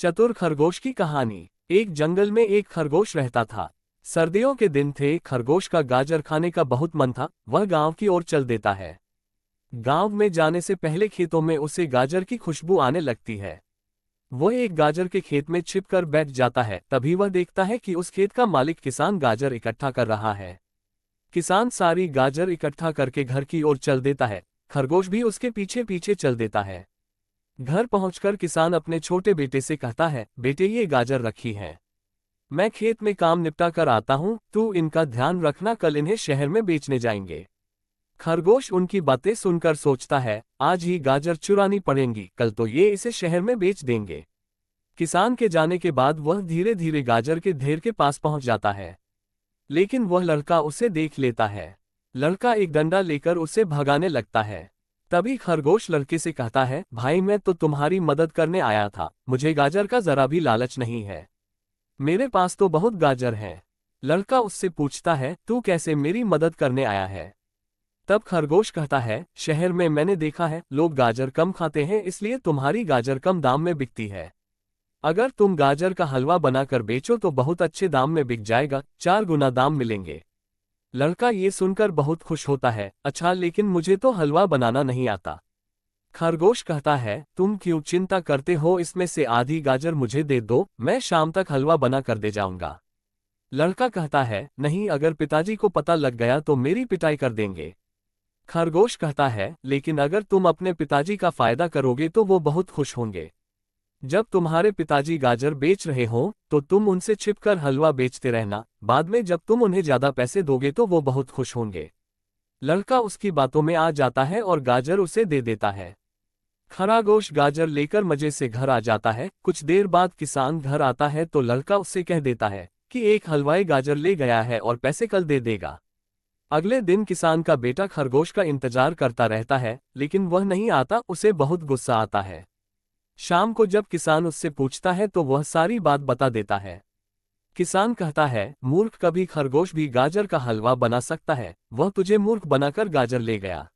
चतुर खरगोश की कहानी। एक जंगल में एक खरगोश रहता था। सर्दियों के दिन थे, खरगोश का गाजर खाने का बहुत मन था। वह गांव की ओर चल देता है। गांव में जाने से पहले खेतों में उसे गाजर की खुशबू आने लगती है। वह एक गाजर के खेत में छिपकर बैठ जाता है। तभी वह देखता है कि उस खेत का मालिक किसान गाजर इकट्ठा कर रहा है। किसान सारी गाजर इकट्ठा करके घर की ओर चल देता है। खरगोश भी उसके पीछे पीछे चल देता है। घर पहुंचकर किसान अपने छोटे बेटे से कहता है, बेटे ये गाजर रखी है, मैं खेत में काम निपटा कर आता हूं, तू इनका ध्यान रखना, कल इन्हें शहर में बेचने जाएंगे। खरगोश उनकी बातें सुनकर सोचता है, आज ही गाजर चुरानी पड़ेंगी, कल तो ये इसे शहर में बेच देंगे। किसान के जाने के बाद वह धीरे धीरे गाजर के ढेर के पास पहुंच जाता है। लेकिन वह लड़का उसे देख लेता है। लड़का एक डंडा लेकर उसे भगाने लगता है। तभी खरगोश लड़के से कहता है, भाई मैं तो तुम्हारी मदद करने आया था, मुझे गाजर का जरा भी लालच नहीं है, मेरे पास तो बहुत गाजर हैं। लड़का उससे पूछता है, तू कैसे मेरी मदद करने आया है? तब खरगोश कहता है, शहर में मैंने देखा है लोग गाजर कम खाते हैं, इसलिए तुम्हारी गाजर कम दाम में बिकती है। अगर तुम गाजर का हलवा बनाकर बेचो तो बहुत अच्छे दाम में बिक जाएगा, 4 गुना दाम मिलेंगे। लड़का ये सुनकर बहुत खुश होता है, अच्छा लेकिन मुझे तो हलवा बनाना नहीं आता। खरगोश कहता है, तुम क्यों चिंता करते हो, इसमें से आधी गाजर मुझे दे दो, मैं शाम तक हलवा बना कर दे जाऊंगा। लड़का कहता है, नहीं, अगर पिताजी को पता लग गया तो मेरी पिटाई कर देंगे। खरगोश कहता है, लेकिन अगर तुम अपने पिताजी का फायदा करोगे तो वो बहुत खुश होंगे। जब तुम्हारे पिताजी गाजर बेच रहे हो तो तुम उनसे छिपकर हलवा बेचते रहना, बाद में जब तुम उन्हें ज्यादा पैसे दोगे तो वो बहुत खुश होंगे। लड़का उसकी बातों में आ जाता है और गाजर उसे दे देता है। खरगोश गाजर लेकर मजे से घर आ जाता है। कुछ देर बाद किसान घर आता है तो लड़का उससे कह देता है कि एक हलवाई गाजर ले गया है और पैसे कल दे देगा। अगले दिन किसान का बेटा खरगोश का इंतजार करता रहता है, लेकिन वह नहीं आता। उसे बहुत गुस्सा आता है। शाम को जब किसान उससे पूछता है तो वह सारी बात बता देता है। किसान कहता है, मूर्ख, कभी खरगोश भी गाजर का हलवा बना सकता है, वह तुझे मूर्ख बनाकर गाजर ले गया।